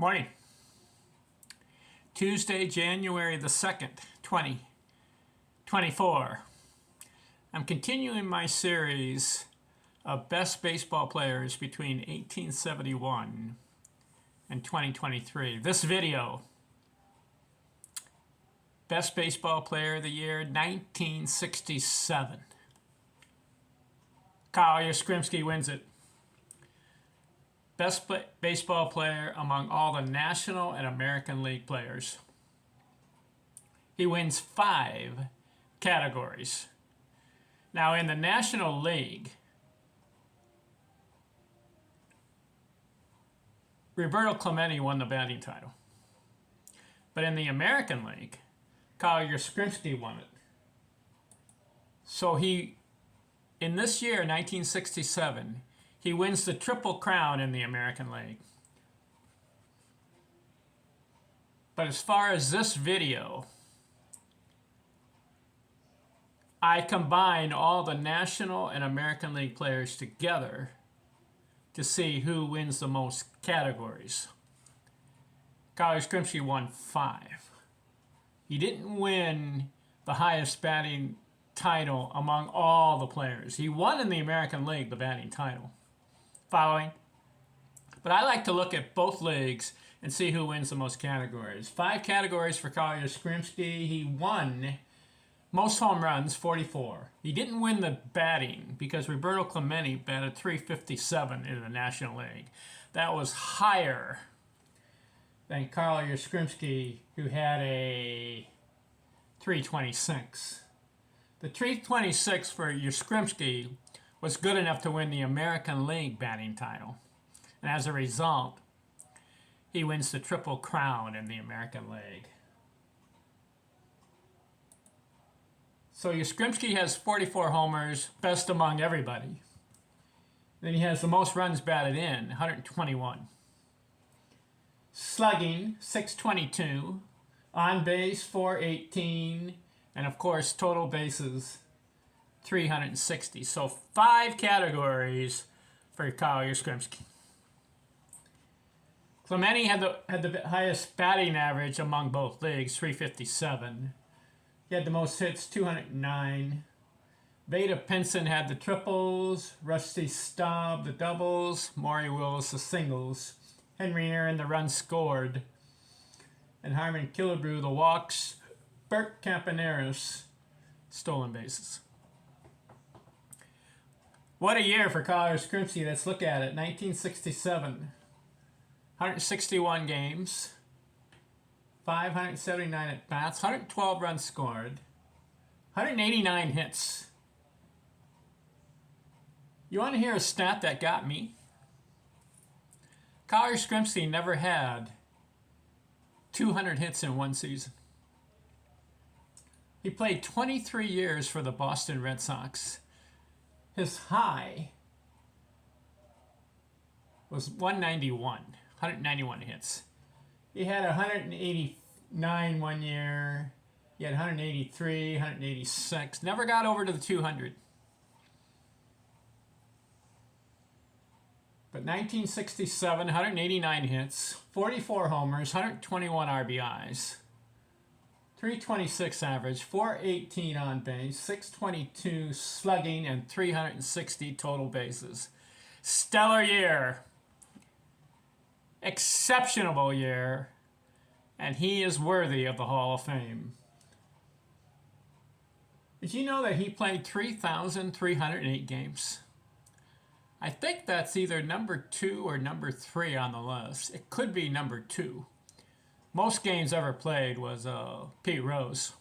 Morning. Tuesday, January the 2nd, 2024. I'm continuing my series of best baseball players between 1871 and 2023. This video, best baseball player of the year, 1967. Kyle Yastrzemski wins it. Best baseball player among all the National and American League players. He wins 5 categories. Now in the National League, Roberto Clemente won the batting title. But in the American League, Kyle Yastrzemski won it. So in this year, 1967, he wins the Triple Crown in the American League. But as far as this video, I combine all the National and American League players together to see who wins the most categories. Kyle Yastrzemski won 5. He didn't win the highest batting title among all the players. He won in the American League the batting title. Following. But I like to look at both leagues and see who wins the most categories. 5 categories for Kyle Yastrzemski. He won most home runs, 44. He didn't win the batting because Roberto Clemente batted .357 in the National League. That was higher than Kyle Yastrzemski, who had a .326. The .326 for Yastrzemski was good enough to win the American League batting title. And as a result, he wins the Triple Crown in the American League. So Yastrzemski has 44 homers, best among everybody. Then he has the most runs batted in, 121. Slugging, 622. On base, 418. And of course, total bases, 360. So 5 categories for Kyle Yastrzemski. Clemente had the highest batting average among both leagues, 357. He had the most hits, 209. Vada Pinson had the triples, Rusty Staub the doubles, Maury Willis the singles, Henry Aaron the runs scored, and Harmon Killebrew the walks, Bert Campaneris stolen bases. What a year for Kyle Yastrzemski. Let's look at it. 1967, 161 games, 579 at bats, 112 runs scored, 189 hits. You want to hear a stat that got me? Kyle Yastrzemski never had 200 hits in one season. He played 23 years for the Boston Red Sox. His high was 191 hits. He had 189 one year. He had 183, 186. Never got over to the 200. But 1967, 189 hits, 44 homers, 121 RBIs, 326 average, 418 on base, 622 slugging, and 360 total bases. Stellar year. Exceptional year. And he is worthy of the Hall of Fame. Did you know that he played 3,308 games? I think that's either number 2 or number 3 on the list. It could be number 2. Most games ever played was Pete Rose,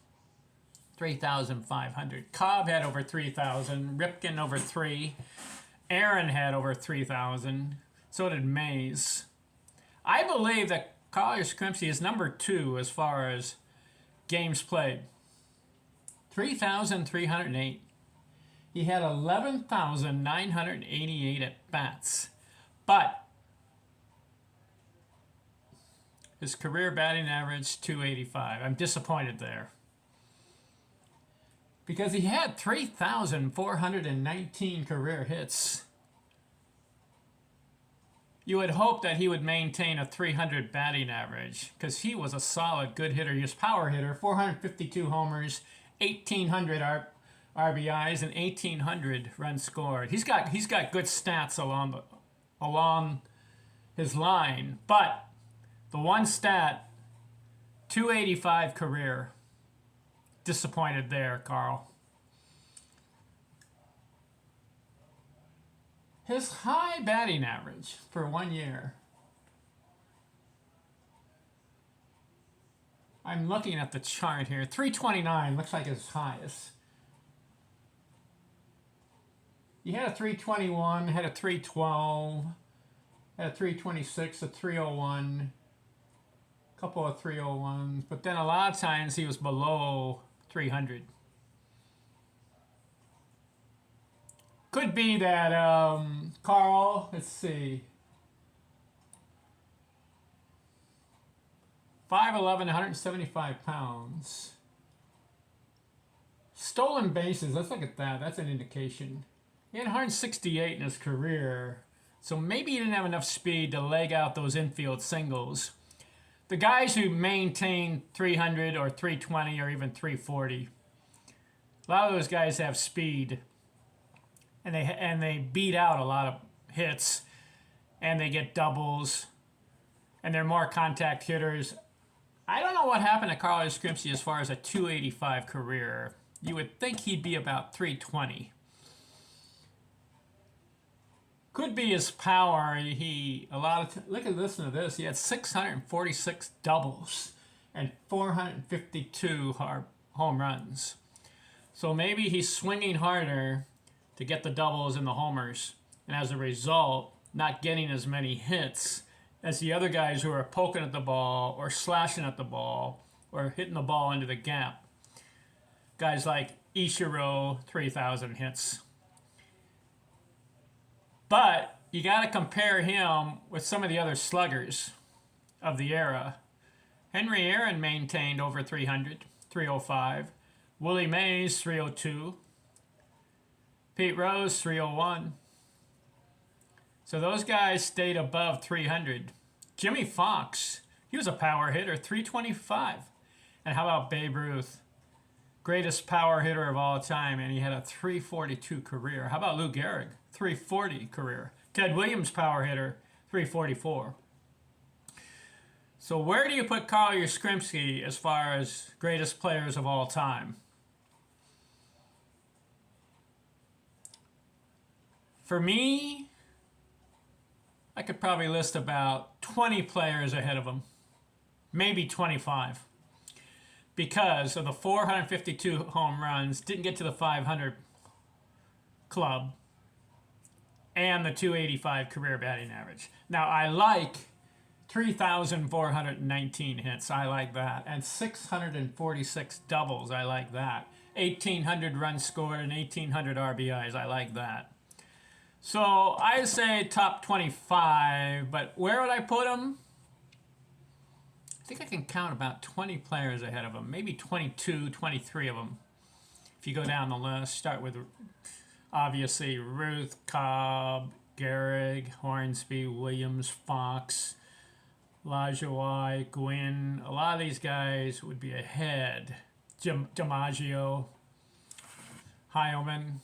3,500. Cobb had over 3,000. Ripken over 3. Aaron had over 3,000. So did Mays. I believe that Kyle Yastrzemski is number 2 as far as games played. 3,308. He had 11,988 at bats. But his career batting average, 285. I'm disappointed there. Because he had 3,419 career hits. you would hope that he would maintain a 300 batting average because he was a solid, good hitter. He was power hitter, 452 homers, 1,800 RBIs, and 1,800 runs scored. He's got good stats along his line, but the one stat, 285 career. Disappointed there, Carl. His high batting average for 1 year. I'm looking at the chart here. 329 looks like his highest. He had a 321, had a 312, had a 326, a 301, a couple of 301s, but then a lot of times he was below 300. Could be that, Carl, let's see, 5'11", 175 pounds. Stolen bases, let's look at that. That's an indication. He had 168 in his career, so maybe he didn't have enough speed to leg out those infield singles. The guys who maintain 300 or 320 or even 340, a lot of those guys have speed. And they beat out a lot of hits, and they get doubles, and they're more contact hitters. I don't know what happened to Carl Yastrzemski as far as a 285 career. You would think he'd be about 320. Could be his power. Listen to this. He had 646 doubles and 452 home runs. So maybe he's swinging harder to get the doubles and the homers, and as a result, not getting as many hits as the other guys who are poking at the ball or slashing at the ball or hitting the ball into the gap. Guys like Ichiro, 3,000 hits. But you got to compare him with some of the other sluggers of the era. Henry Aaron maintained over 300, 305. Willie Mays, 302. Pete Rose, 301. So those guys stayed above 300. Jimmy Fox, he was a power hitter, 325. And how about Babe Ruth? Greatest power hitter of all time, and he had a 342 career. How about Lou Gehrig? 340 career. Ted Williams, power hitter, 344. So where do you put Carl Yastrzemski as far as greatest players of all time? For me, I could probably list about 20 players ahead of him, maybe 25. Because of the 452 home runs, didn't get to the 500 club, and the 285 career batting average. Now, I like 3,419 hits. I like that. And 646 doubles. I like that. 1,800 runs scored and 1,800 RBIs. I like that. So I say top 25, but where would I put him? I think I can count about 20 players ahead of him, maybe 22, 23 of them. If you go down the list, start with obviously Ruth, Cobb, Gehrig, Hornsby, Williams, Fox, Lajoie, Gwynn. A lot of these guys would be ahead. DiMaggio, Heilman.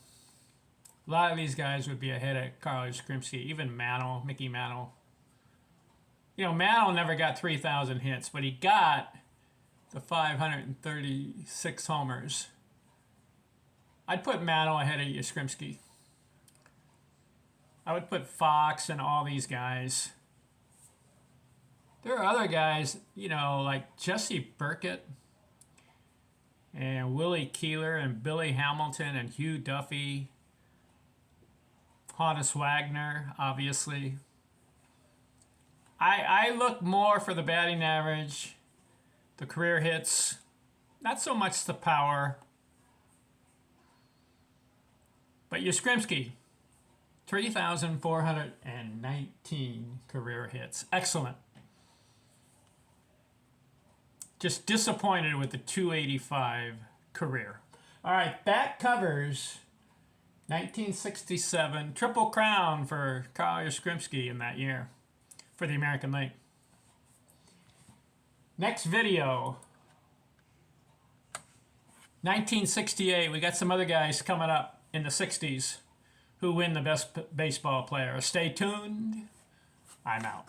A lot of these guys would be ahead of Carl Yastrzemski, even Mantle, Mickey Mantle. You know, Mantle never got 3,000 hits, but he got the 536 homers. I'd put Mantle ahead of Yastrzemski. I would put Fox and all these guys. There are other guys, you know, like Jesse Burkett and Willie Keeler and Billy Hamilton and Hugh Duffy. Honus Wagner, obviously. I look more for the batting average, the career hits, not so much the power. But Yastrzemski, 3,419 career hits. Excellent. Just disappointed with the 285 career. All right, that covers 1967 Triple Crown for Carl Yastrzemski in that year. for the American League. Next video. 1968. We got some other guys coming up in the 60s who win the best baseball player. Stay tuned. I'm out.